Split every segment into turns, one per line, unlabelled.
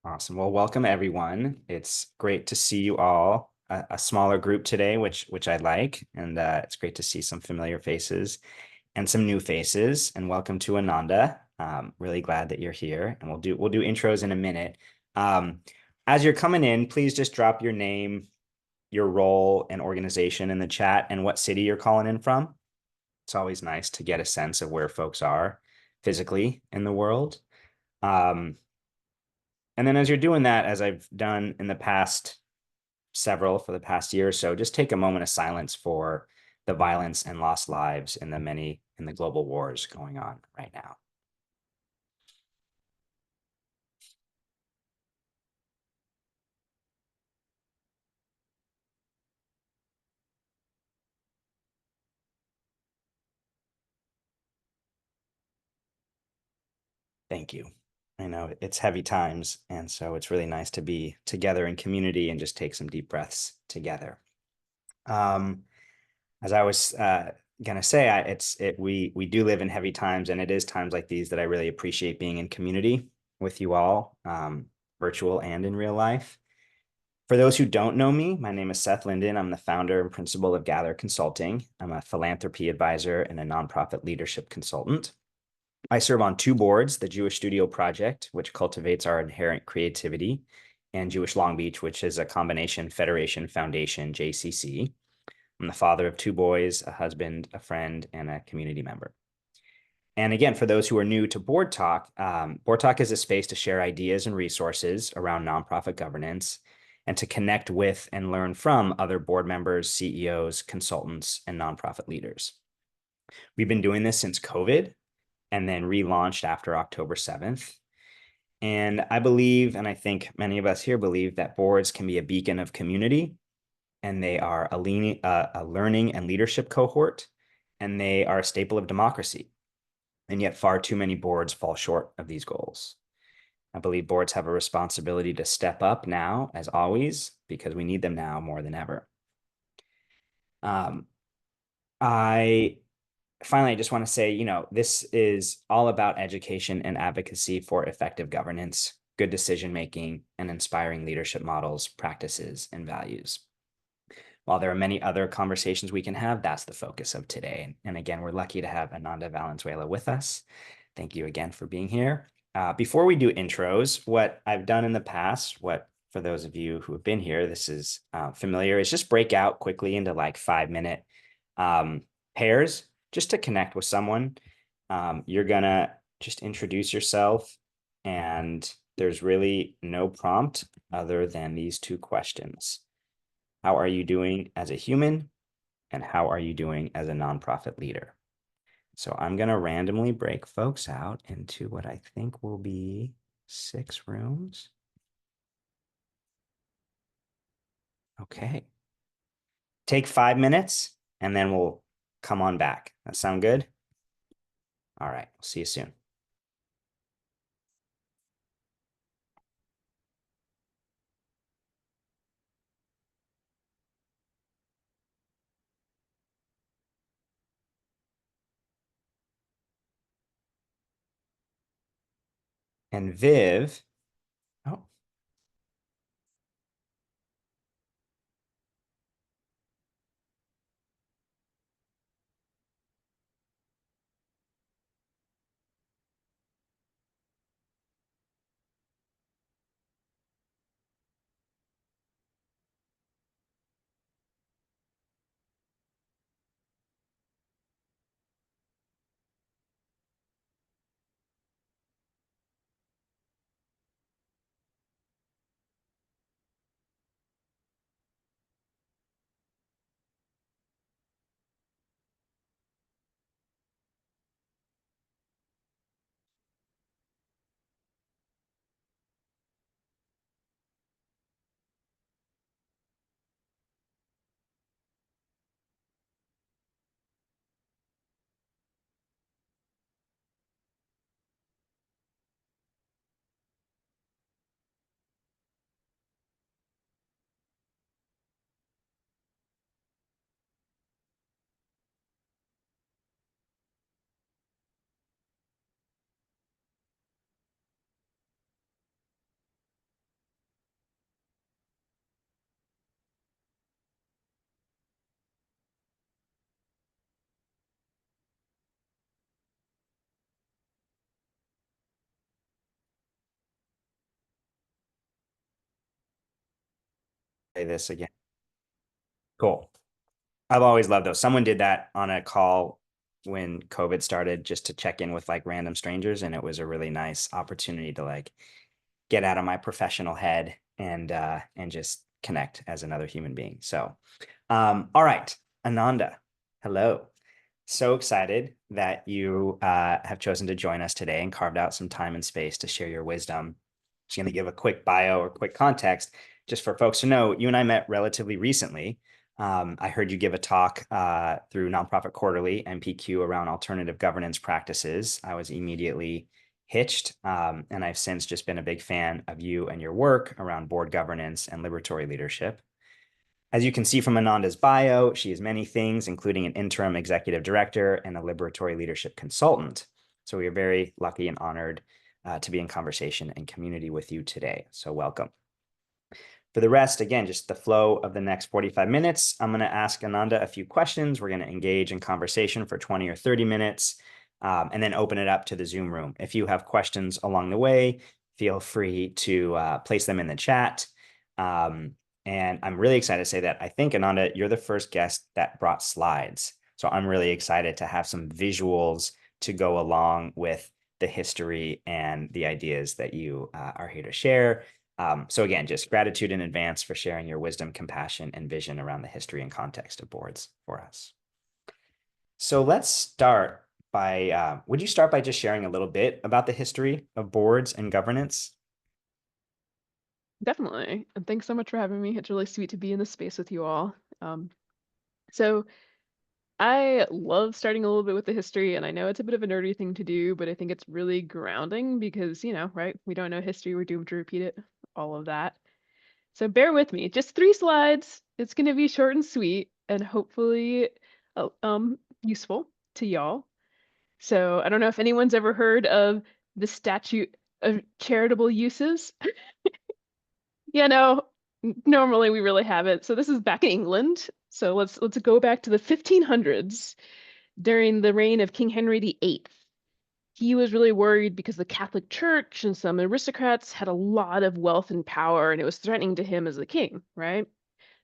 Awesome. Well, welcome everyone. It's great to see you all. A smaller group today, which I like, and it's great to see some familiar faces and some new faces. And welcome to Ananda. Really glad that you're here, and we'll do intros in a minute. Um, as you're coming in, please just drop your name, your role, and organization in the chat, and what city you're calling in from. It's always nice to get a sense of where folks are physically in the world. Um, and then as you're doing that, as I've done in the past several for the past year or so, just take a moment of silence for the violence and lost lives in the global wars going on right now. Thank you. I know it's heavy times, and so it's really nice to be together in community and just take some deep breaths together. Um, as I was gonna say, we do live in heavy times, and it is times like these that I really appreciate being in community with you all, virtual and in real life. For those who don't know me, my name is Seth Linden. I'm the founder and principal of Gather Consulting. I'm a philanthropy advisor and a nonprofit leadership consultant. I serve on two boards, the Jewish Studio Project, which cultivates our inherent creativity, and Jewish Long Beach, which is a combination Federation Foundation, JCC. I'm the father of two boys, a husband, a friend, and a community member. And again, for those who are new to BoardTalk, BoardTalk is a space to share ideas and resources around nonprofit governance and to connect with and learn from other board members, CEOs, consultants, and nonprofit leaders. We've been doing this since COVID and then relaunched after October 7th. And I believe, and I think many of us here believe, that boards can be a beacon of community, and they are a learning and leadership cohort, and they are a staple of democracy. And yet far too many boards fall short of these goals. I believe boards have a responsibility to step up now, as always, because we need them now more than ever. I finally just want to say, this is all about education and advocacy for effective governance, good decision making, and inspiring leadership models, practices, and values. While there are many other conversations we can have, that's the focus of today. And again, we're lucky to have Ananda Valenzuela with us. Thank you again for being here. Before we do intros, what I've done in the past, what for those of you who have been here, this is familiar, is just break out quickly into like 5-minute pairs just to connect with someone. You're gonna just introduce yourself, and there's really no prompt other than these two questions. How are you doing as a human? And how are you doing as a nonprofit leader? So I'm going to randomly break folks out into what I think will be 6 rooms. Okay. Take 5 minutes and then we'll come on back. That sound good? All right. See you soon. And Viv, oh, this again. Cool. I've always loved those. Someone did that on a call when COVID started just to check in with like random strangers. And it was a really nice opportunity to like get out of my professional head and just connect as another human being. So, all right, Ananda, hello. So excited that you have chosen to join us today and carved out some time and space to share your wisdom. Just going to give a quick bio or quick context just for folks to know. You and I met relatively recently. I heard you give a talk through Nonprofit Quarterly, NPQ, around alternative governance practices. I was immediately hitched, and I've since just been a big fan of you and your work around board governance and liberatory leadership. As you can see from Ananda's bio, she is many things, including an interim executive director and a liberatory leadership consultant. So we are very lucky and honored to be in conversation and community with you today. So welcome. For the rest, again, just the flow of the next 45 minutes, I'm going to ask Ananda a few questions. We're going to engage in conversation for 20 or 30 minutes, and then open it up to the Zoom room. If you have questions along the way, feel free to place them in the chat. And I'm really excited to say that I think, Ananda, you're the first guest that brought slides. So I'm really excited to have some visuals to go along with the history and the ideas that you are here to share. So again, just gratitude in advance for sharing your wisdom, compassion, and vision around the history and context of boards for us. So let's start by, would you start by just sharing a little bit about the history of boards and governance?
Definitely. And thanks so much for having me. It's really sweet to be in this space with you all. So I love starting a little bit with the history, and I know it's a bit of a nerdy thing to do, but I think it's really grounding because, right, we don't know history, we're doomed to repeat it, all of that. So bear with me. Just 3 slides. It's going to be short and sweet and hopefully useful to y'all. So I don't know if anyone's ever heard of the Statute of Charitable Uses. No, normally we really haven't. So this is back in England. So let's go back to the 1500s during the reign of King Henry VIII. He was really worried because the Catholic Church and some aristocrats had a lot of wealth and power, and it was threatening to him as the king, right?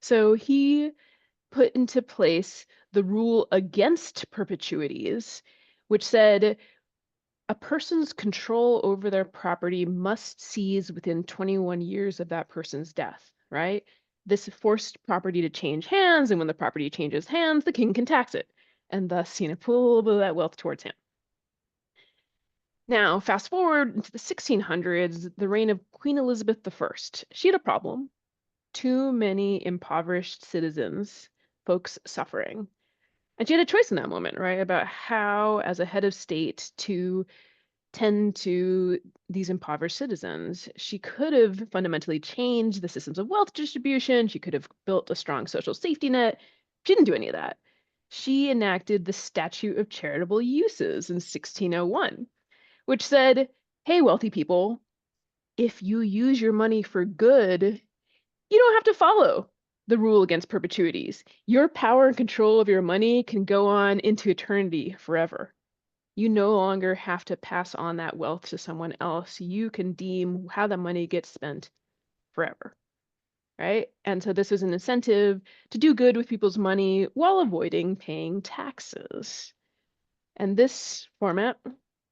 So he put into place the rule against perpetuities, which said a person's control over their property must cease within 21 years of that person's death, right? This forced property to change hands, and when the property changes hands, the king can tax it, and thus, pull a little bit of that wealth towards him. Now, fast forward into the 1600s, the reign of Queen Elizabeth I. She had a problem. Too many impoverished citizens, folks suffering. And she had a choice in that moment, right, about how, as a head of state, to tend to these impoverished citizens. She could have fundamentally changed the systems of wealth distribution. She could have built a strong social safety net. She didn't do any of that. She enacted the Statute of Charitable Uses in 1601, which said, hey, wealthy people, if you use your money for good, you don't have to follow the rule against perpetuities. Your power and control of your money can go on into eternity forever. You no longer have to pass on that wealth to someone else. You can deem how the money gets spent forever, right? And so this is an incentive to do good with people's money while avoiding paying taxes. And this format,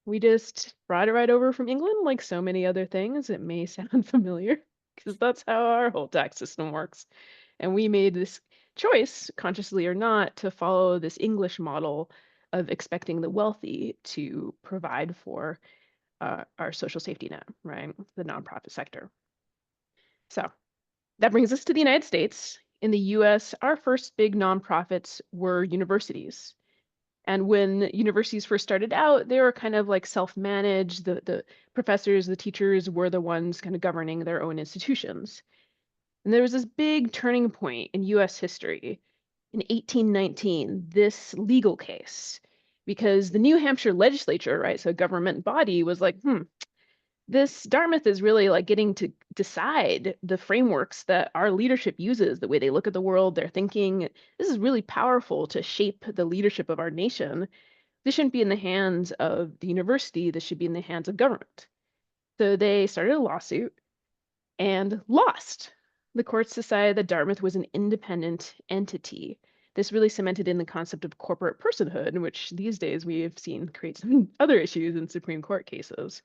we just brought it right over from England, like so many other things. It may sound familiar because that's how our whole tax system works. And we made this choice, consciously or not, to follow this English model of expecting the wealthy to provide for our social safety net, right? The nonprofit sector. So that brings us to the United States. In the US, our first big nonprofits were universities. And when universities first started out, they were kind of like self-managed. The professors, the teachers were the ones kind of governing their own institutions. And there was this big turning point in US history in 1819, this legal case, because the New Hampshire legislature, right, so government body was like, this Dartmouth is really like getting to decide the frameworks that our leadership uses, the way they look at the world, their thinking. This is really powerful to shape the leadership of our nation. This shouldn't be in the hands of the university. This should be in the hands of government. So they started a lawsuit and lost. the courts decided that Dartmouth was an independent entity. This really cemented in the concept of corporate personhood, which these days we have seen create some other issues in Supreme Court cases.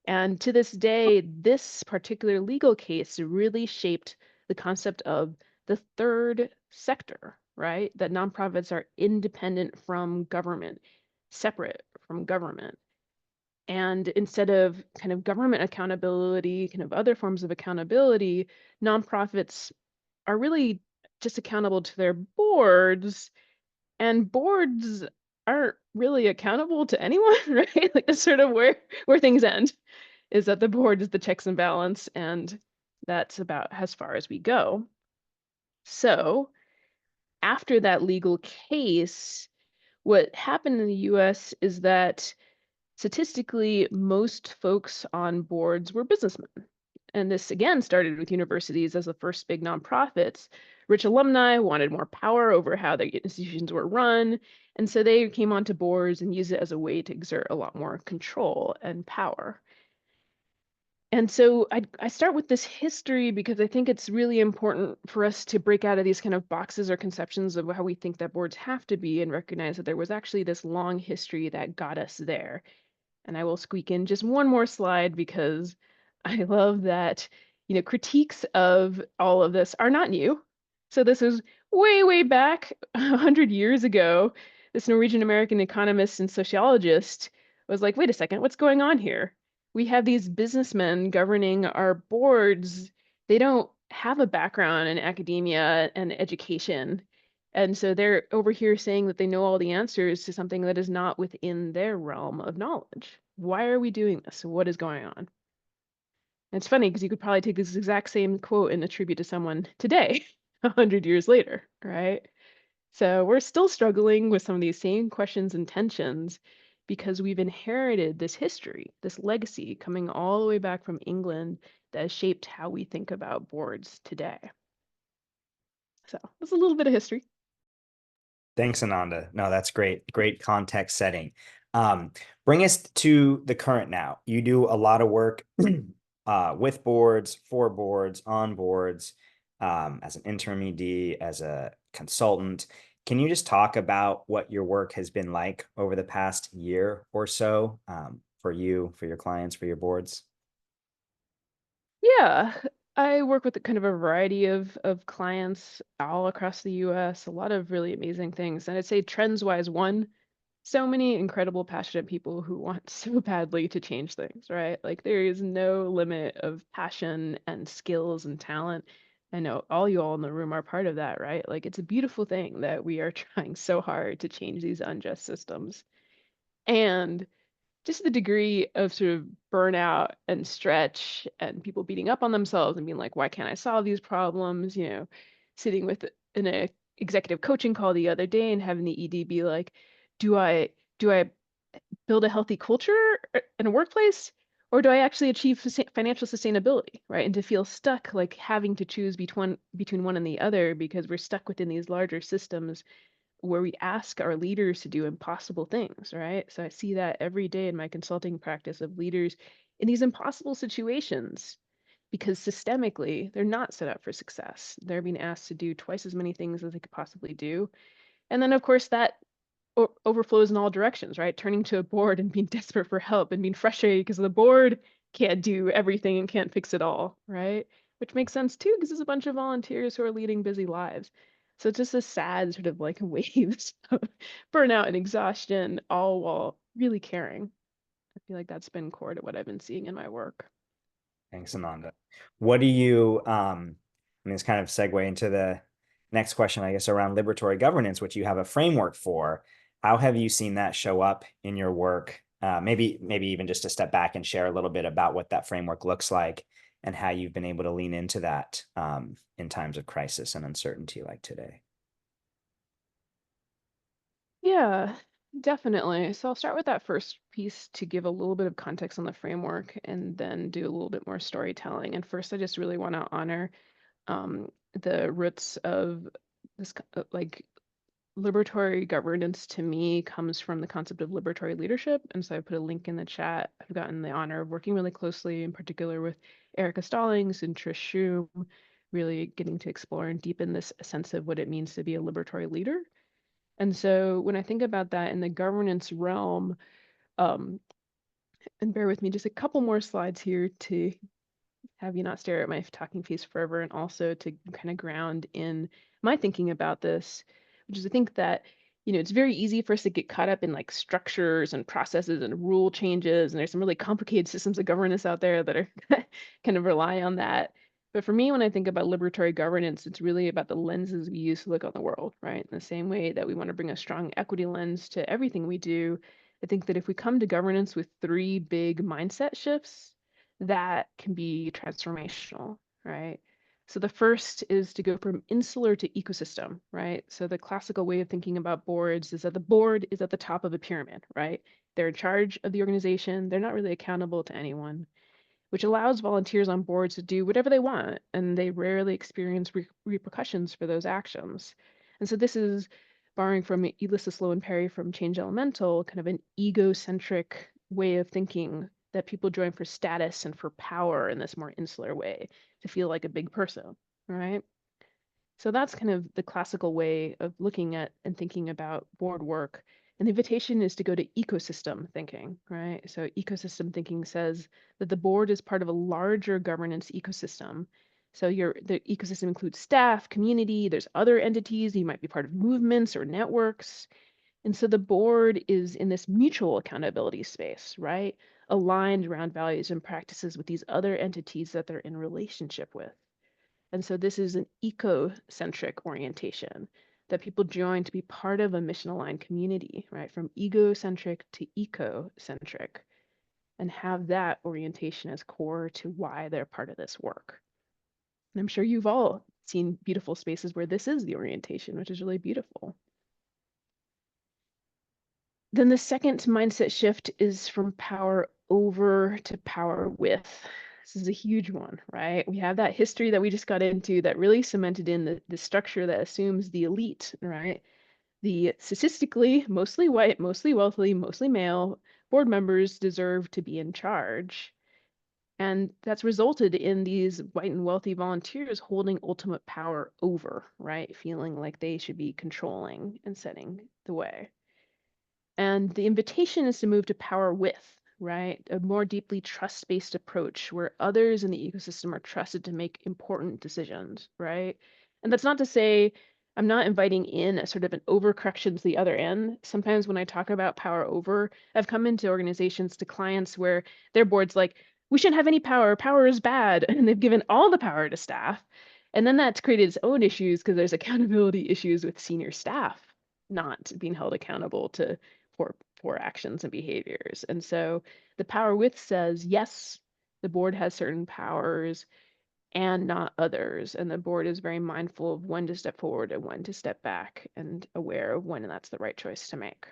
And to this day, this particular legal case really shaped the concept of the third sector, right? That nonprofits are independent from government, separate from government. And instead of kind of government accountability, kind of other forms of accountability, nonprofits are really just accountable to their boards, and boards aren't really accountable to anyone, right? Like that's sort of where things end, is that the board is the checks and balance, and that's about as far as we go. So after that legal case, what happened in the US is that statistically, most folks on boards were businessmen. And this again started with universities as the first big nonprofits. Rich alumni wanted more power over how their institutions were run. And so they came onto boards and used it as a way to exert a lot more control and power. And so I start with this history because I think it's really important for us to break out of these kind of boxes or conceptions of how we think that boards have to be and recognize that there was actually this long history that got us there. And I will squeak in just one more slide because I love that, critiques of all of this are not new. So this is way, way back 100 years ago. This Norwegian American economist and sociologist was like, wait a second, what's going on here? We have these businessmen governing our boards. They don't have a background in academia and education. And so they're over here saying that they know all the answers to something that is not within their realm of knowledge. Why are we doing this? What is going on? And it's funny because you could probably take this exact same quote and attribute to someone today, 100 years later, right? So we're still struggling with some of these same questions and tensions because we've inherited this history, this legacy coming all the way back from England that has shaped how we think about boards today. So that's a little bit of history.
Thanks, Ananda. No, that's great. Great context setting. Um, Bring us to the current now. You do a lot of work with boards, for boards, on boards, as an interim ED, as a consultant. Can you just talk about what your work has been like over the past year or so, for you, for your clients, for your boards?
Yeah, I work with a kind of a variety of clients all across the US, a lot of really amazing things. And I'd say trends wise, one, so many incredible, passionate people who want so badly to change things, right? Like there is no limit of passion and skills and talent. I know all you all in the room are part of that, right? Like it's a beautiful thing that we are trying so hard to change these unjust systems. And just the degree of sort of burnout and stretch and people beating up on themselves and being like, why can't I solve these problems? Sitting with in a executive coaching call the other day and having the ED be like, do I build a healthy culture in a workplace? Or do I actually achieve financial sustainability, right? And to feel stuck, like having to choose between one and the other because we're stuck within these larger systems where we ask our leaders to do impossible things, right? So I see that every day in my consulting practice of leaders in these impossible situations because systemically they're not set up for success. They're being asked to do twice as many things as they could possibly do. And then, of course, that overflows in all directions, right? Turning to a board and being desperate for help and being frustrated because the board can't do everything and can't fix it all, right? Which makes sense too, because there's a bunch of volunteers who are leading busy lives. So it's just a sad sort of like waves of burnout and exhaustion, all while really caring. I feel like that's been core to what I've been seeing in my work.
Thanks, Ananda. What do you, I mean, it's kind of segue into the next question, I guess, around liberatory governance, which you have a framework for. How have you seen that show up in your work? Maybe even just to step back and share a little bit about what that framework looks like and how you've been able to lean into that, in times of crisis and uncertainty like today.
Yeah, definitely. So I'll start with that first piece to give a little bit of context on the framework and then do a little bit more storytelling. And first, I just really want to honor the roots of this, like liberatory governance to me comes from the concept of liberatory leadership. And so I put a link in the chat. I've gotten the honor of working really closely, in particular with Erica Stallings and Trish Shroom, really getting to explore and deepen this sense of what it means to be a liberatory leader. And so when I think about that in the governance realm, um, and bear with me just a couple more slides here to have you not stare at my talking face forever, and also to kind of ground in my thinking about this, which is I think that, it's very easy for us to get caught up in like structures and processes and rule changes, and there's some really complicated systems of governance out there that are kind of rely on that. But for me, when I think about liberatory governance, it's really about the lenses we use to look on the world, right? In the same way that we want to bring a strong equity lens to everything we do, I think that if we come to governance with three big mindset shifts, that can be transformational, right? So the first is to go from insular to ecosystem, right? So the classical way of thinking about boards is that the board is at the top of a pyramid, right? They're in charge of the organization. They're not really accountable to anyone, which allows volunteers on boards to do whatever they want, and they rarely experience repercussions for those actions. And so this is borrowing from Ulysses Sloan Perry from Change Elemental, kind of an egocentric way of thinking that people join for status and for power in this more insular way to feel like a big person, right? So that's kind of the classical way of looking at and thinking about board work. And the invitation is to go to ecosystem thinking, right? So ecosystem thinking says that the board is part of a larger governance ecosystem. So the ecosystem includes staff, community, there's other entities, you might be part of movements or networks. And so the board is in this mutual accountability space, right? Aligned around values and practices with these other entities that they're in relationship with. And so this is an eco-centric orientation that people join to be part of a mission-aligned community, right? From egocentric to eco-centric, and have that orientation as core to why they're part of this work. And I'm sure you've all seen beautiful spaces where this is the orientation, which is really beautiful. Then the second mindset shift is from power over to power with. This is a huge one, right? We have that history that we just got into that really cemented in the structure that assumes the elite, right? The statistically mostly white, mostly wealthy, mostly male board members deserve to be in charge. And that's resulted in these white and wealthy volunteers holding ultimate power over, right? Feeling like they should be controlling and setting the way. And the invitation is to move to power with, right? A more deeply trust-based approach where others in the ecosystem are trusted to make important decisions, right? And that's not to say I'm not inviting in a sort of an overcorrection to the other end. Sometimes when I talk about power over, I've come into organizations to clients where their board's like, we shouldn't have any power. Power is bad. And they've given all the power to staff. And then that's created its own issues because there's accountability issues with senior staff not being held accountable to poor actions and behaviors. And so the power with says, yes, the board has certain powers and not others. And the board is very mindful of when to step forward and when to step back and aware of when that's the right choice to make.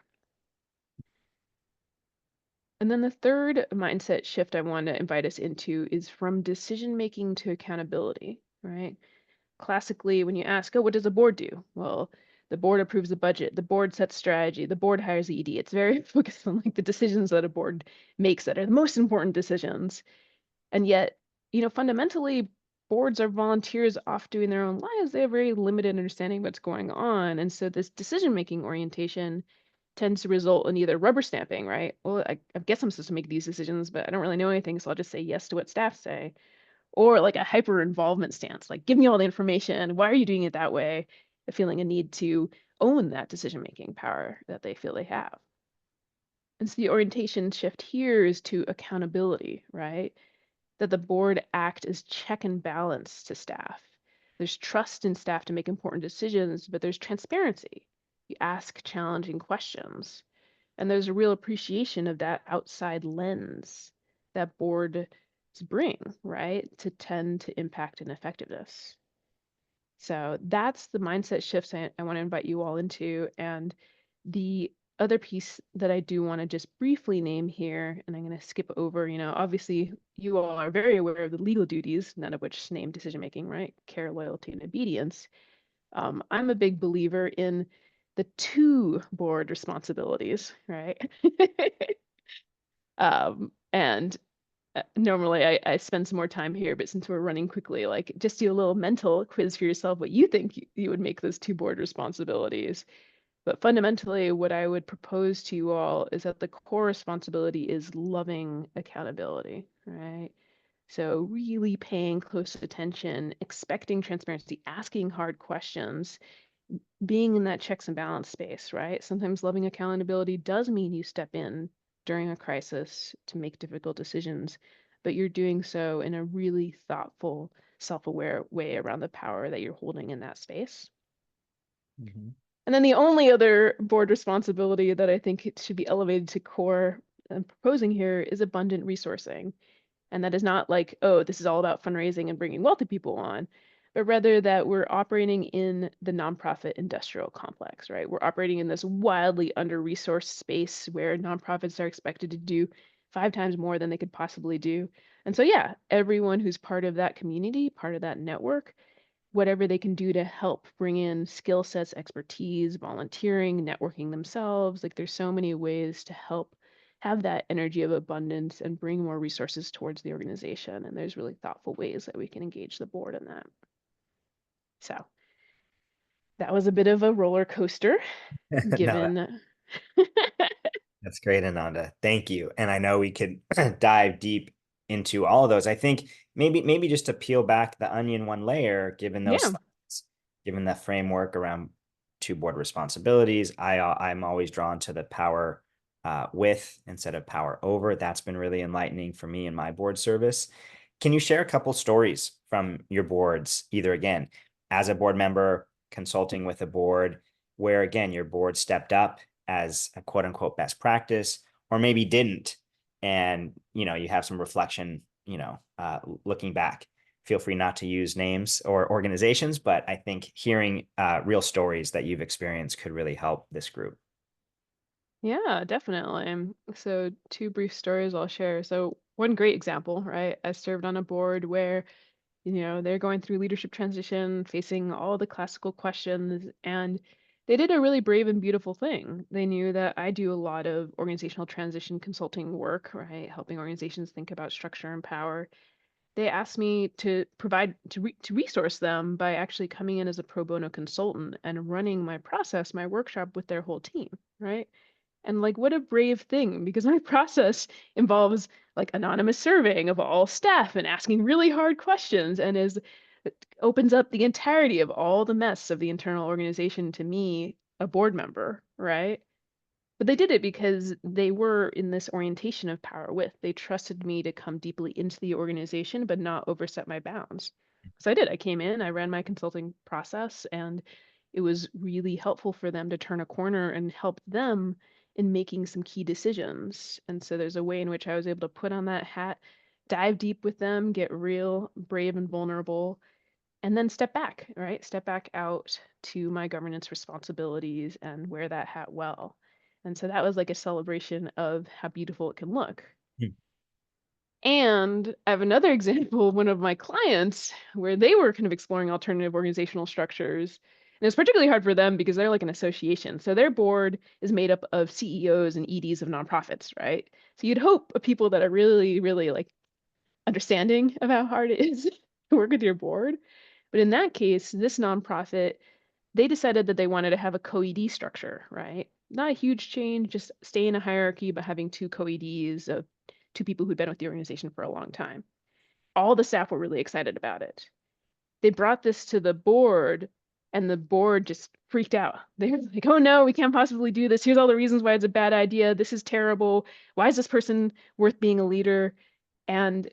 And then the third mindset shift I want to invite us into is from decision making to accountability, right? Classically, when you ask, oh, what does the board do? Well, the board approves the budget, the board sets strategy, the board hires the ED. It's very focused on like the decisions that a board makes that are the most important decisions. And yet, fundamentally, boards are volunteers off doing their own lives. They have very limited understanding of what's going on. And so this decision-making orientation tends to result in either rubber stamping, right? Well, I guess I'm supposed to make these decisions, but I don't really know anything, so I'll just say yes to what staff say, or like a hyper involvement stance, like give me all the information. Why are you doing it that way? Feeling a need to own that decision making power that they feel they have. And so the orientation shift here is to accountability, right? That the board act as check and balance to staff. There's trust in staff to make important decisions, but there's transparency. You ask challenging questions. And there's a real appreciation of that outside lens that boards bring, right, to tend to impact and effectiveness. So that's the mindset shifts I want to invite you all into. And the other piece that I do want to just briefly name here, and I'm going to skip over, obviously you all are very aware of the legal duties, none of which name decision making, right? Care, loyalty, and obedience. I'm a big believer in the two board responsibilities, right? And Normally I spend some more time here, but since we're running quickly, like just do a little mental quiz for yourself, what you think you would make those two board responsibilities. But fundamentally, what I would propose to you all is that the core responsibility is loving accountability, right? So really paying close attention, expecting transparency, asking hard questions, being in that checks and balance space, right? Sometimes loving accountability does mean you step in during a crisis to make difficult decisions, but you're doing so in a really thoughtful, self-aware way around the power that you're holding in that space.
Mhm.
And then the only other board responsibility that I think it should be elevated to core I'm proposing here is abundant resourcing. And that is not like, oh, this is all about fundraising and bringing wealthy people on, but rather that we're operating in the nonprofit industrial complex, right? We're operating in this wildly under-resourced space where nonprofits are expected to do 5 times more than they could possibly do. And so, yeah, everyone who's part of that community, part of that network, whatever they can do to help bring in skill sets, expertise, volunteering, networking themselves. Like there's so many ways to help have that energy of abundance and bring more resources towards the organization. And there's really thoughtful ways that we can engage the board in that. So that was a bit of a roller coaster,
No,
given.
that's great, Ananda. Thank you. And I know we could dive deep into all of those. I think maybe just to peel back the onion one layer, given those
Yeah.
slides, given the framework around two board responsibilities, I'm always drawn to the power with instead of power over. That's been really enlightening for me in my board service. Can you share a couple stories from your boards, either again, as a board member, consulting with a board, where again your board stepped up as a quote unquote best practice, or maybe didn't, and you have some reflection, looking back. Feel free not to use names or organizations, but I think hearing real stories that you've experienced could really help this group.
Yeah, definitely. So, two brief stories I'll share. So, one great example, right? I served on a board where they're going through leadership transition, facing all the classical questions, and they did a really brave and beautiful thing. They knew that I do a lot of organizational transition consulting work, right? Helping organizations think about structure and power. They asked me to provide to resource them by actually coming in as a pro bono consultant and running my process, my workshop with their whole team, right? And like, what a brave thing, because my process involves like anonymous surveying of all staff and asking really hard questions and is it opens up the entirety of all the mess of the internal organization to me, a board member, right? But they did it because they were in this orientation of power with. They trusted me to come deeply into the organization, but not overstep my bounds. So I did. I came in, I ran my consulting process, and it was really helpful for them to turn a corner and help them in making some key decisions. And so there's a way in which I was able to put on that hat, dive deep with them, get real, brave, and vulnerable, and then step back, right? Step back out to my governance responsibilities and wear that hat well. And so that was like a celebration of how beautiful it can look.
Hmm.
And I have another example of one of my clients where they were kind of exploring alternative organizational structures. And it's particularly hard for them because they're like an association. So their board is made up of CEOs and EDs of nonprofits, right? So you'd hope of people that are really, really like understanding of how hard it is to work with your board. But in that case, this nonprofit, they decided that they wanted to have a co-ED structure, right? Not a huge change, just stay in a hierarchy, but having two co-EDs of two people who'd been with the organization for a long time. All the staff were really excited about it. They brought this to the board, and the board just freaked out. They were like, oh no, we can't possibly do this. Here's all the reasons why it's a bad idea. This is terrible. Why is this person worth being a leader? And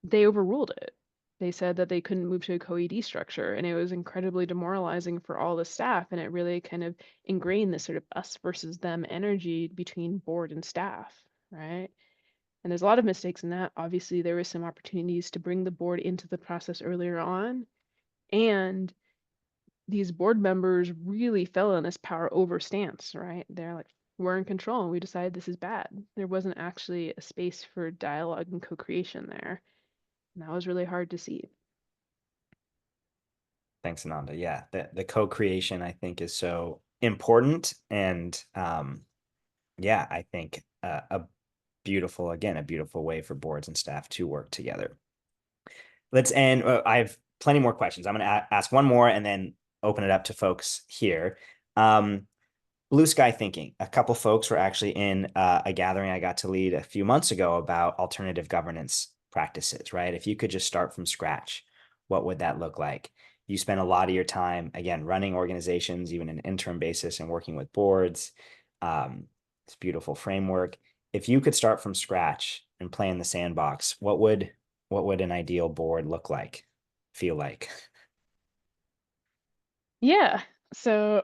they overruled it. They said that they couldn't move to a co-ED structure, and it was incredibly demoralizing for all the staff, and it really kind of ingrained this sort of us versus them energy between board and staff, right? And there's a lot of mistakes in that. Obviously, there were some opportunities to bring the board into the process earlier on, and these board members really fell in this power over stance, right? They're like, we're in control, and we decided this is bad. There wasn't actually a space for dialogue and co-creation there. And that was really hard to see.
Thanks, Ananda. Yeah, the co-creation I think is so important, and yeah, I think beautiful, again, a beautiful way for boards and staff to work together. Let's end. I have plenty more questions. I'm going to ask one more and then open it up to folks here. Blue sky thinking. A couple folks were actually in a gathering I got to lead a few months ago about alternative governance practices, right? If you could just start from scratch, what would that look like? You spend a lot of your time, again, running organizations, even an interim basis, and working with boards. It's beautiful framework. If you could start from scratch and play in the sandbox, what would an ideal board look like, feel like?
Yeah. So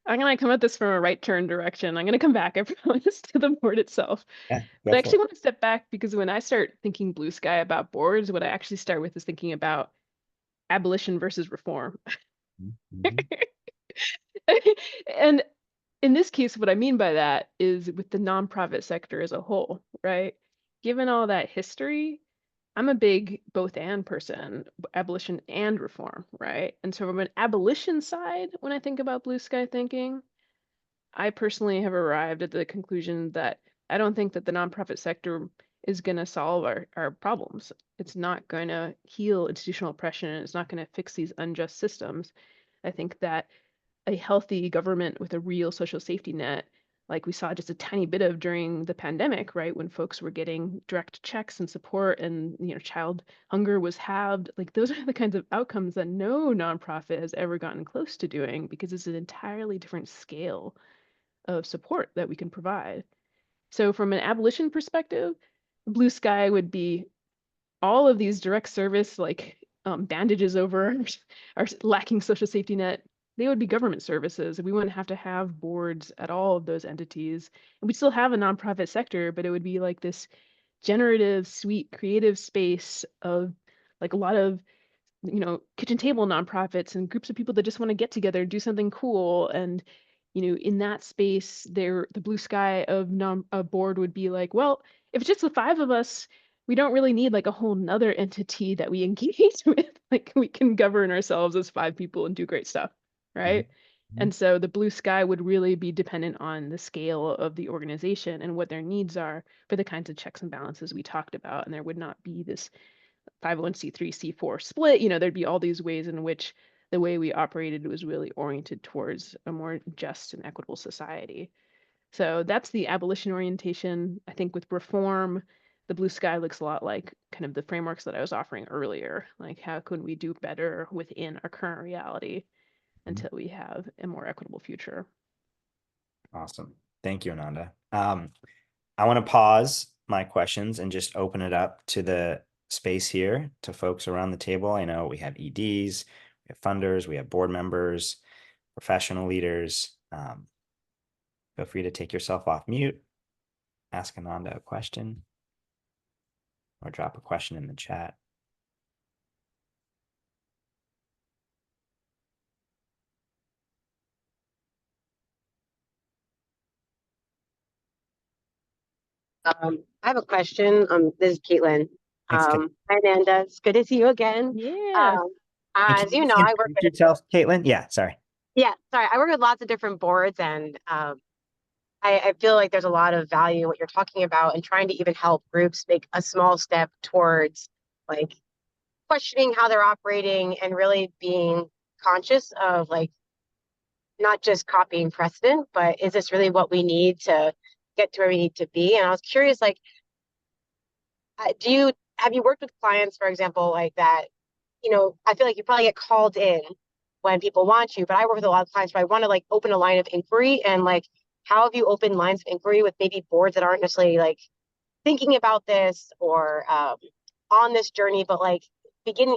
I'm gonna come at this from a right turn direction. I'm gonna come back, I promise, to the board itself.
Yeah,
But
go
I
for
actually
it.
want to step back because when I start thinking blue sky about boards, what I actually start with is thinking about abolition versus reform.
Mhm.
And in this case, what I mean by that is with the nonprofit sector as a whole, right? Given all that history, I'm a big both and person, abolition and reform, right? And so from an abolition side, when I think about blue sky thinking, I personally have arrived at the conclusion that I don't think that the nonprofit sector is going to solve our problems. It's not going to heal institutional oppression. It's not going to fix these unjust systems. I think that a healthy government with a real social safety net, like we saw just a tiny bit of during the pandemic, right? When folks were getting direct checks and support and child hunger was halved, like those are the kinds of outcomes that no nonprofit has ever gotten close to doing because it's an entirely different scale of support that we can provide. So from an abolition perspective, blue sky would be all of these direct service like bandages over our lacking social safety net. They would be government services. We wouldn't have to have boards at all of those entities. And we'd still have a nonprofit sector, but it would be like this generative, sweet, creative space of like a lot of kitchen table nonprofits and groups of people that just want to get together and do something cool. And, in that space, the blue sky of a board would be like, well, if it's just the five of us, we don't really need like a whole nother entity that we engage with. Like we can govern ourselves as five people and do great stuff, right?
Mhm.
And so the blue sky would really be dependent on the scale of the organization and what their needs are for the kinds of checks and balances we talked about. And there would not be this 501c3 C4 split. There'd be all these ways in which the way we operated was really oriented towards a more just and equitable society. So that's the abolition orientation. I think with reform, the blue sky looks a lot like kind of the frameworks that I was offering earlier. Like, how can we do better within our current reality until we have a more equitable future?
Awesome. Thank you, Ananda. I want to pause my questions and just open it up to the space here to folks around the table. I know we have EDs, we have funders, we have board members, professional leaders. Feel free to take yourself off mute, ask Ananda a question, or drop a question in the chat.
I have a question. This is Caitlin.
Thanks, Kate.
Hi, Ananda. It's good to see you again.
Yeah.
Um,
And can
as
you
you
just
know, I work
introduce
with,
yourself, Caitlin? Yeah, sorry.
yeah, sorry, I work with lots of different boards, and I feel like there's a lot of value in what you're talking about and trying to even help groups make a small step towards like questioning how they're operating and really being conscious of like not just copying precedent, but is this really what we need to get to where we need to be? And I was curious, like, do you have you worked with clients, for example, like that? I feel like you probably get called in when people want you, but I work with a lot of clients where I want to like open a line of inquiry and like, how have you opened lines of inquiry with maybe boards that aren't necessarily like thinking about this or on this journey, but like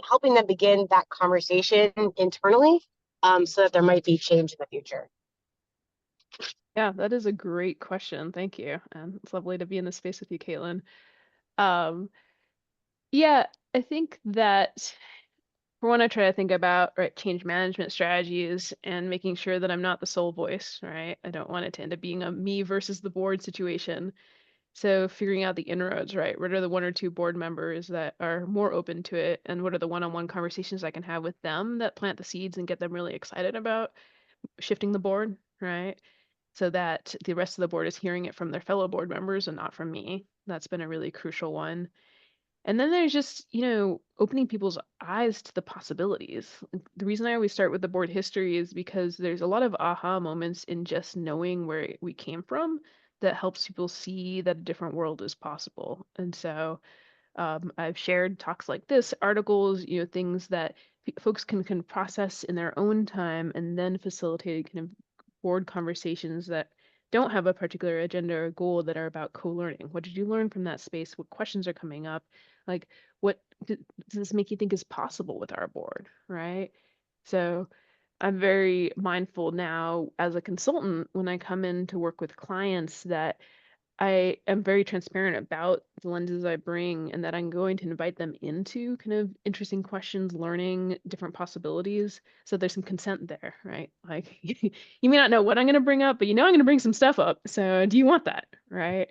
helping them begin that conversation internally, so that there might be change in the future.
Yeah, that is a great question. Thank you. And it's lovely to be in this space with you, Caitlin. Um, yeah, I think that for one, I try to think about right change management strategies and making sure that I'm not the sole voice, right? I don't want it to end up being a me versus the board situation. So figuring out the inroads, right? What are the one or two board members that are more open to it, and what are the one-on-one conversations I can have with them that plant the seeds and get them really excited about shifting the board, right? so that the rest of the board is hearing it from their fellow board members and not from me. That's been a really crucial one. And then there's just, opening people's eyes to the possibilities. Like, the reason I always start with the board history is because there's a lot of aha moments in just knowing where we came from that helps people see that a different world is possible. And so I've shared talks like this, articles, things that folks can process in their own time and then facilitate kind of board conversations that don't have a particular agenda or goal that are about co-learning. What did you learn from that space? What questions are coming up? Like, what does this make you think is possible with our board, right? So I'm very mindful now as a consultant when I come in to work with clients that I am very transparent about the lenses I bring and that I'm going to invite them into kind of interesting questions, learning different possibilities. So there's some consent there, right? Like you may not know what I'm going to bring up, but I'm going to bring some stuff up. So do you want that, right?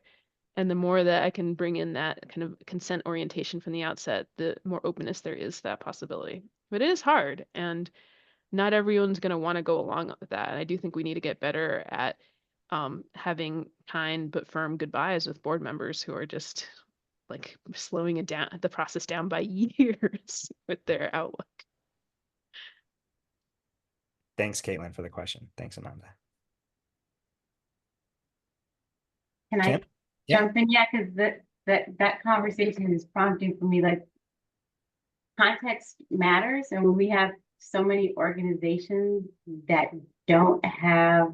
And the more that I can bring in that kind of consent orientation from the outset, the more openness there is to that possibility. But it is hard, and not everyone's going to want to go along with that. And I do think we need to get better at having kind but firm goodbyes with board members who are just like slowing it down, the process down by years with their outlook.
Thanks, Caitlin, for the question. Thanks, Ananda.
Can
Kim?
I jump in? Yeah, because that conversation is prompting for me, like, context matters. And when we have so many organizations that don't have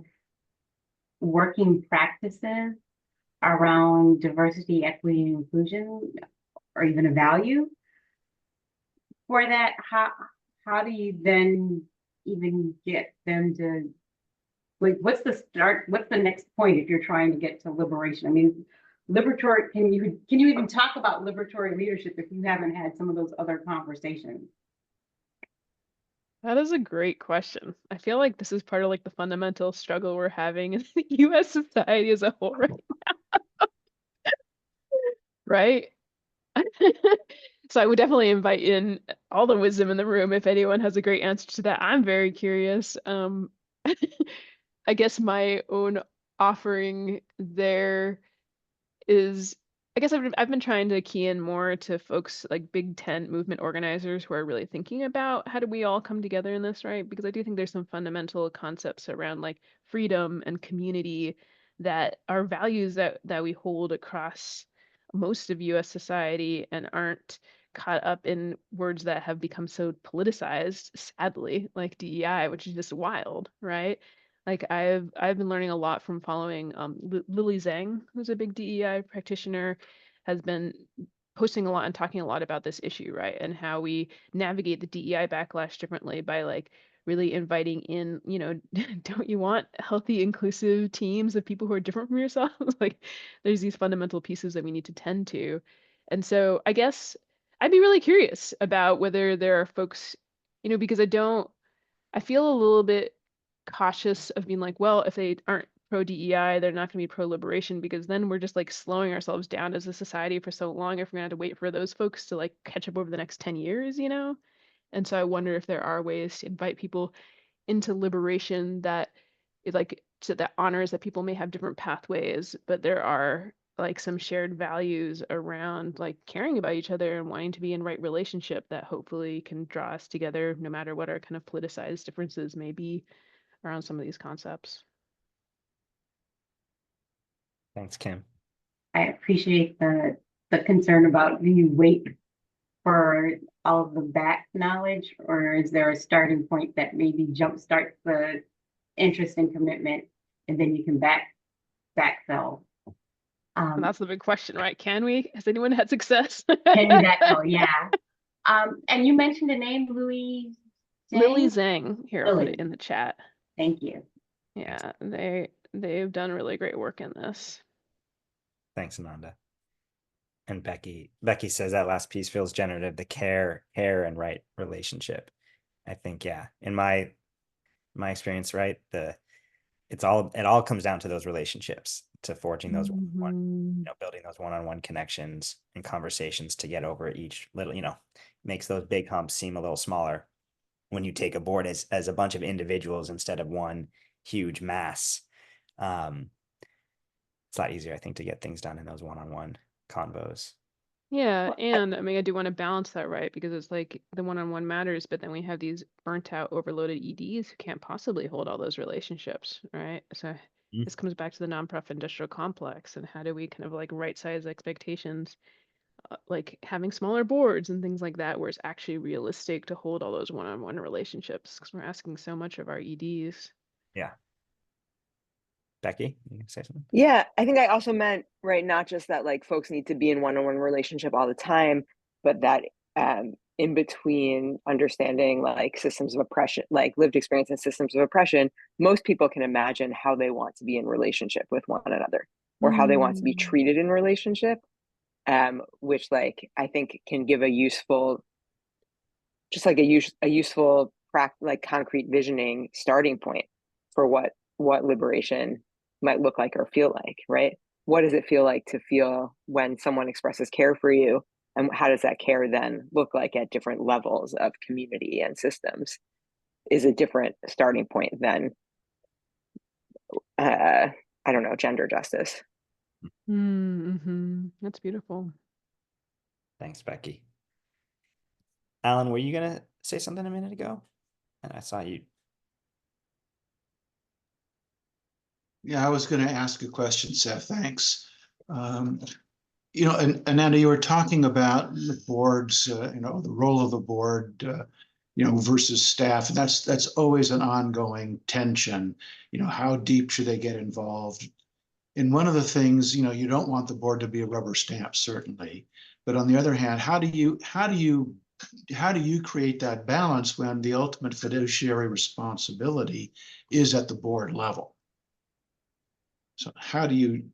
working practices around diversity, equity, and inclusion, or even a value for that, how do you then even get them to, like, what's the next point if you're trying to get to liberation? I mean, liberatory, can you even talk about liberatory leadership if you haven't had some of those other conversations?
That is a great question. I feel like this is part of like the fundamental struggle we're having in the US society as a whole right now. Right? So I would definitely invite in all the wisdom in the room if anyone has a great answer to that. I'm very curious. I guess my own offering there is, I guess I've been trying to key in more to folks like big tent movement organizers who are really thinking about how do we all come together in this, right? Because I do think there's some fundamental concepts around like freedom and community that are values that we hold across most of US society and aren't caught up in words that have become so politicized, sadly, like DEI, which is just wild, right? Like I've been learning a lot from following Lily Zhang, who's a big DEI practitioner, has been posting a lot and talking a lot about this issue, right? And how we navigate the DEI backlash differently by like really inviting in, don't you want healthy, inclusive teams of people who are different from yourselves? Like there's these fundamental pieces that we need to tend to. And so I guess I'd be really curious about whether there are folks, because I feel a little bit cautious of being like, well, if they aren't pro DEI, they're not going to be pro liberation, because then we're just like slowing ourselves down as a society for so long if we're going to have to wait for those folks to like catch up over the next 10 years, And so I wonder if there are ways to invite people into liberation that is like so that honors that people may have different pathways, but there are like some shared values around like caring about each other and wanting to be in right relationship that hopefully can draw us together no matter what our kind of politicized differences may be around some of these concepts.
Thanks, Kim.
I appreciate the concern about, do you wait for all of the back knowledge, or is there a starting point that maybe jumpstarts the interest and commitment, and then you can backfill?
And that's the big question, right? Can we? Has anyone had success?
Can you backfill? Yeah. And you mentioned the name Louis Zhang?
Lily Zhang. Here, I'll put it
Lily.
in the chat.
Thank you.
Yeah, they've done really great work in this.
Thanks, Ananda. And Becky says that last piece feels generative, the care and right relationship. I think, yeah, in my experience, right, it all comes down to those relationships, to forging those building those one-on-one connections and conversations to get over each little, makes those big humps seem a little smaller when you take a board as a bunch of individuals instead of one huge mass. It's a lot easier, I think, to get things done in those one-on-one convos.
Yeah,
Well,
and I mean, I do want to balance that, right? Because it's like the one-on-one matters, but then we have these burnt out, overloaded EDs who can't possibly hold all those relationships, right? So
Mm.
this comes back to the nonprofit industrial complex and how do we kind of like right size expectations, like having smaller boards and things like that, where it's actually realistic to hold all those one-on-one relationships because we're asking so much of our EDs.
Yeah. Becky, you can say something?
Yeah, I think I also meant, right, not just that like folks need to be in one-on-one relationship all the time, but that in between understanding like systems of oppression, like lived experience and systems of oppression, most people can imagine how they want to be in relationship with one another or how they want to be
Mm.
treated in relationship, which like I think can give a useful, just like a useful like concrete visioning starting point for what liberation might look like or feel like, right? What does it feel like to feel when someone expresses care for you, and how does that care then look like at different levels of community and systems is a different starting point than I don't know, gender justice.
Mm-hmm. That's beautiful.
Thanks, Becky. Alan, were you gonna say something a minute ago? And I saw you.
Yeah, I was going to ask a question, Seth. Thanks. And Ananda, you were talking about the boards, the role of the board, versus staff, and that's always an ongoing tension. How deep should they get involved? And one of the things, you don't want the board to be a rubber stamp, certainly. But on the other hand, how do you create that balance when the ultimate fiduciary responsibility is at the board level? So how do you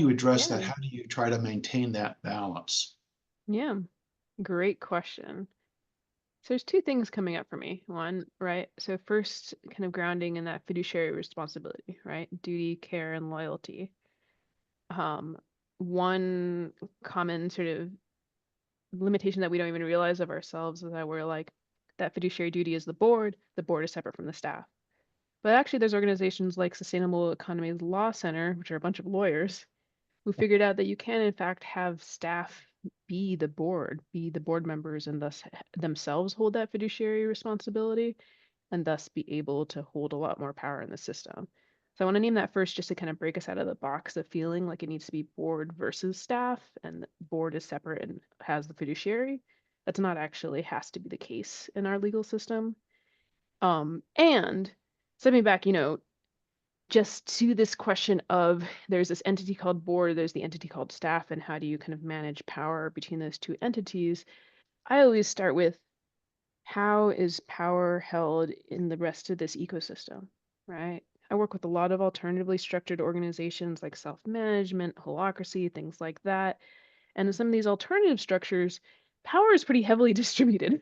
address that?
Yeah.
How do you try to maintain that balance?
Yeah. Great question. So there's two things coming up for me. One, right? So first, kind of grounding in that fiduciary responsibility, right? Duty, care, and loyalty. One common sort of limitation that we don't even realize of ourselves is that we're like, that fiduciary duty is the board is separate from the staff. But actually, there's organizations like Sustainable Economies Law Center, which are a bunch of lawyers, who figured out that you can, in fact, have staff be the board members, and thus themselves hold that fiduciary responsibility, and thus be able to hold a lot more power in the system. So I want to name that first just to kind of break us out of the box of feeling like it needs to be board versus staff, and the board is separate and has the fiduciary. That's not actually has to be the case in our legal system. And stepping back, just to this question of there's this entity called board, there's the entity called staff, and how do you kind of manage power between those two entities? I always start with how is power held in the rest of this ecosystem, right? I work with a lot of alternatively structured organizations like self-management, holacracy, things like that. And in some of these alternative structures, power is pretty heavily distributed.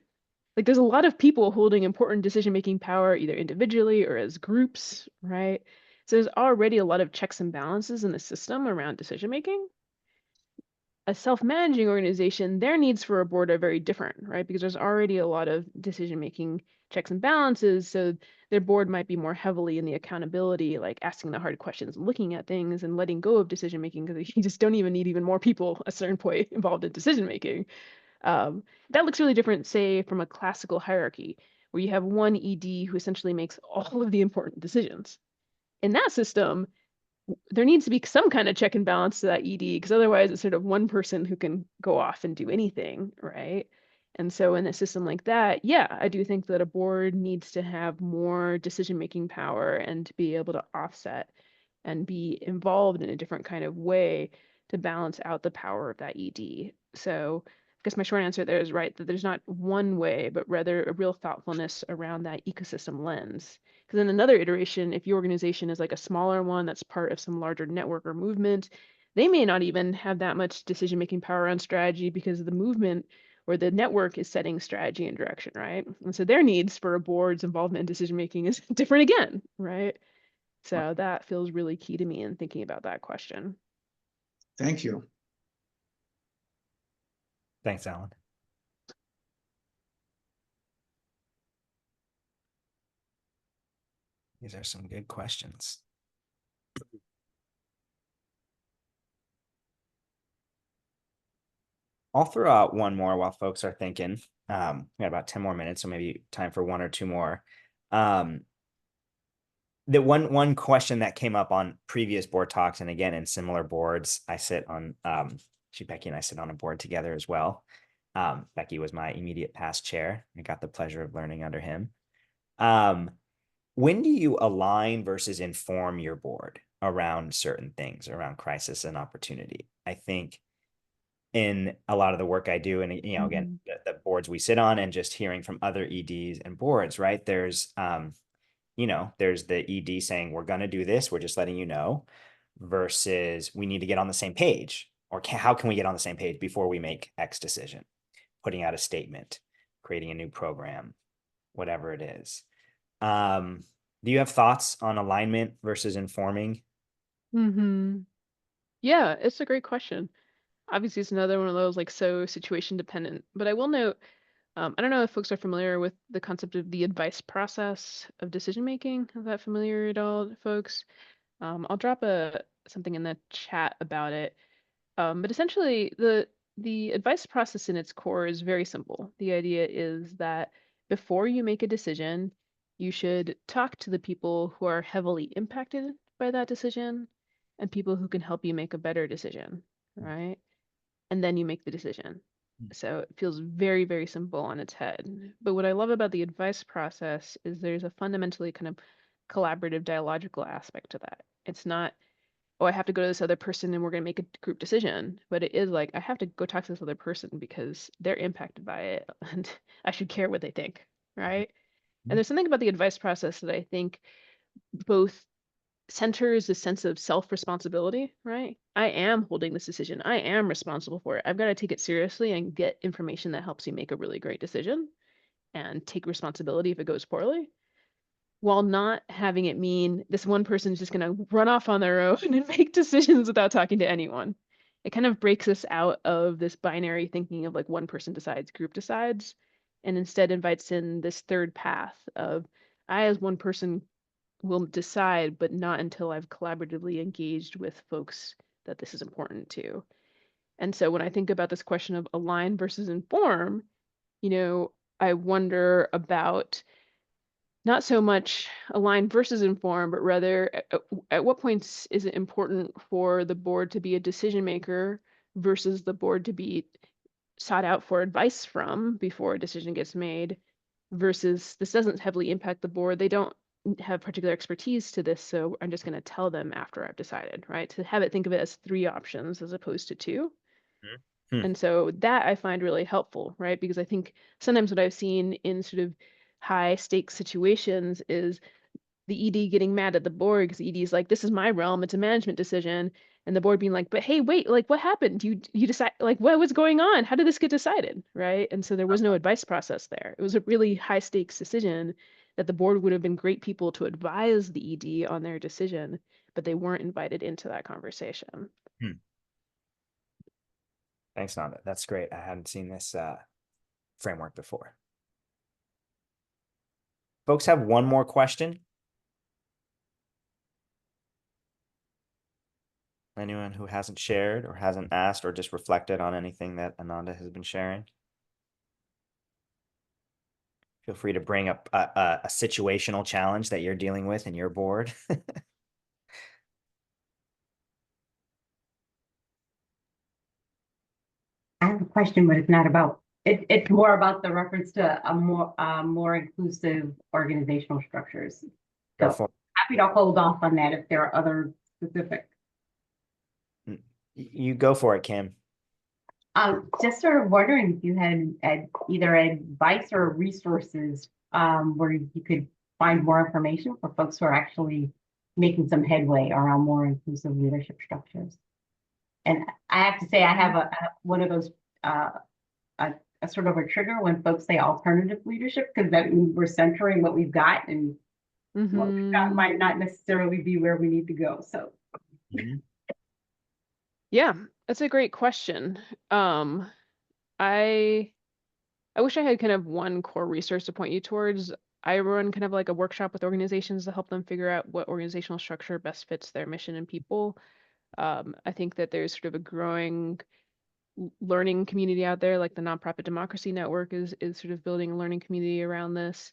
Like there's a lot of people holding important decision-making power, either individually or as groups, right? So there's already a lot of checks and balances in the system around decision-making. A self-managing organization, their needs for a board are very different, right? Because there's already a lot of decision-making checks and balances. So their board might be more heavily in the accountability, like asking the hard questions, looking at things and letting go of decision-making, because you just don't even need even more people at a certain point involved in decision-making. That looks really different, say, from a classical hierarchy, where you have one ED who essentially makes all of the important decisions. In that system, there needs to be some kind of check and balance to that ED, because otherwise it's sort of one person who can go off and do anything, right? And so in a system like that, yeah, I do think that a board needs to have more decision-making power and to be able to offset and be involved in a different kind of way to balance out the power of that ED. So I guess my short answer there is right, that there's not one way, but rather a real thoughtfulness around that ecosystem lens. Because in another iteration, if your organization is like a smaller one that's part of some larger network or movement, they may not even have that much decision-making power on strategy because the movement or the network is setting strategy and direction, right? And so their needs for a board's involvement in decision-making is different again, right? So that feels really key to me in thinking about that question.
Thank you.
Thanks, Alan. These are some good questions. I'll throw out one more while folks are thinking. We got about 10 more minutes, so maybe time for one or two more. The one question that came up on previous board talks, and again in similar boards, I sit on Becky and I sit on a board together as well. Becky was my immediate past chair. I got the pleasure of learning under him. When do you align versus inform your board around certain things, around crisis and opportunity? I think in a lot of the work I do, and again, the boards we sit on, and just hearing from other EDs and boards, right? There's there's the ED saying, we're going to do this, we're just letting you know, versus we need to get on the same page, or how can we get on the same page before we make X decision, putting out a statement, creating a new program, whatever it is. Do you have thoughts on alignment versus informing?
Yeah, it's a great question. Obviously, it's another one of those like so situation dependent, but I will note, I don't know if folks are familiar with the concept of the advice process of decision making. Is that familiar at all, folks? I'll drop something in the chat about it. But essentially, the advice process in its core is very simple. The idea is that before you make a decision, you should talk to the people who are heavily impacted by that decision and people who can help you make a better decision, right? And then you make the decision. So it feels very, very simple on its head. But what I love about the advice process is there's a fundamentally kind of collaborative dialogical aspect to that. It's not, oh, I have to go to this other person and we're going to make a group decision. But it is like, I have to go talk to this other person because they're impacted by it and I should care what they think, right? And there's something about the advice process that I think both centers a sense of self-responsibility, right? I am holding this decision. I am responsible for it. I've got to take it seriously and get information that helps me make a really great decision and take responsibility if it goes poorly, while not having it mean this one person is just going to run off on their own and make decisions without talking to anyone. It kind of breaks us out of this binary thinking of like one person decides, group decides, and instead invites in this third path of I as one person will decide, but not until I've collaboratively engaged with folks that this is important to. And so when I think about this question of align versus inform, I wonder about not so much align versus inform, but rather at what points is it important for the board to be a decision maker versus the board to be sought out for advice from before a decision gets made, versus this doesn't heavily impact the board. They don't have particular expertise to this, so I'm just going to tell them after I've decided, right? To have it think of it as 3 options as opposed to 2. And so that I find really helpful, right? Because I think sometimes what I've seen in sort of high stakes situations is the ED getting mad at the board because the ED is like, this is my realm, it's a management decision. And the board being like, but hey, wait, like what happened? You decide, like what was going on? How did this get decided? Right. And so there was no advice process there. It was a really high stakes decision that the board would have been great people to advise the ED on their decision, but they weren't invited into that conversation.
Thanks, Nanda. That's great. I hadn't seen this framework before. Folks have one more question? Anyone who hasn't shared or hasn't asked or just reflected on anything that Ananda has been sharing? Feel free to bring up a situational challenge that you're dealing with in your board.
I have a question, but it's not about it. It's more about the reference to a more inclusive organizational structures.
Go
So
for it.
happy to hold off on that if there are other specific.
You go for it, Kim.
Just sort of wondering if you had either advice or resources where you could find more information for folks who are actually making some headway around more inclusive leadership structures. And I have to say, I have one of those a sort of a trigger when folks say alternative leadership, because that means we're centering what we've got, and what we've got might not necessarily be where we need to go. So.
Yeah, that's a great question. I wish I had kind of one core resource to point you towards. I run kind of like a workshop with organizations to help them figure out what organizational structure best fits their mission and people. I think that there's sort of a growing learning community out there, like the Nonprofit Democracy Network is sort of building a learning community around this.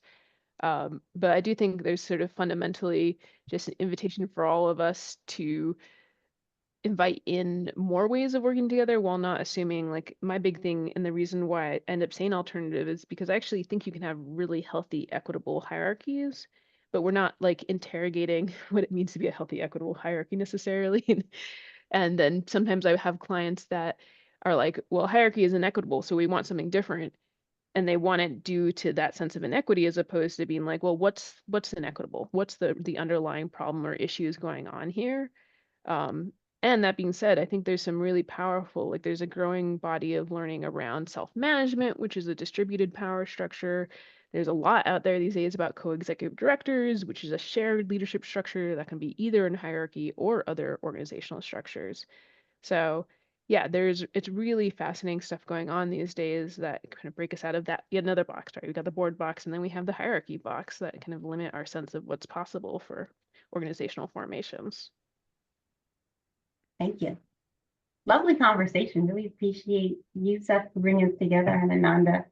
But I do think there's sort of fundamentally just an invitation for all of us to invite in more ways of working together while not assuming, like, my big thing and the reason why I end up saying alternative is because I actually think you can have really healthy, equitable hierarchies, but we're not like interrogating what it means to be a healthy, equitable hierarchy necessarily. And then sometimes I have clients that are like, well, hierarchy is inequitable, so we want something different. And they want it due to that sense of inequity as opposed to being like, well, what's inequitable? What's the underlying problem or issues going on here? Um, and that being said, I think there's some really powerful, like there's a growing body of learning around self-management, which is a distributed power structure. There's a lot out there these days about co-executive directors, which is a shared leadership structure that can be either in hierarchy or other organizational structures. So yeah, it's really fascinating stuff going on these days that kind of break us out of that yet another box, right? We got the board box and then we have the hierarchy box that kind of limit our sense of what's possible for organizational formations.
Thank you. Lovely conversation. Really appreciate you, Seth, for bringing us together, and Ananda,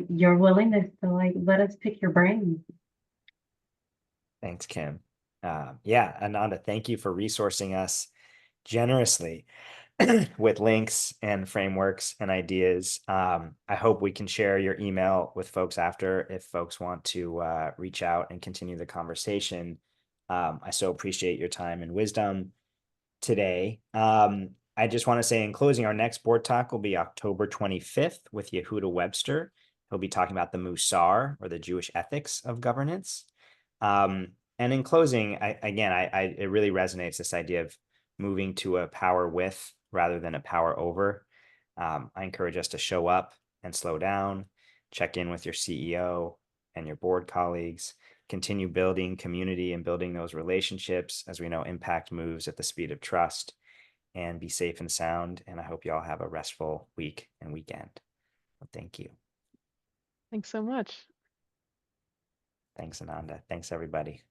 your willingness to like let us pick your brain.
Thanks, Kim. Yeah, Ananda, thank you for resourcing us generously with links and frameworks and ideas. I hope we can share your email with folks after if folks want to reach out and continue the conversation. I so appreciate your time and wisdom today. I just want to say in closing, our next board talk will be October 25th with Yehuda Webster. He'll be talking about the Musar, or the Jewish ethics of governance. And in closing, it really resonates, this idea of moving to a power with rather than a power over. I encourage us to show up and slow down, check in with your CEO and your board colleagues, continue building community and building those relationships. As we know, impact moves at the speed of trust, and be safe and sound. And I hope you all have a restful week and weekend. Well, thank you.
Thanks so much.
Thanks, Ananda. Thanks, everybody.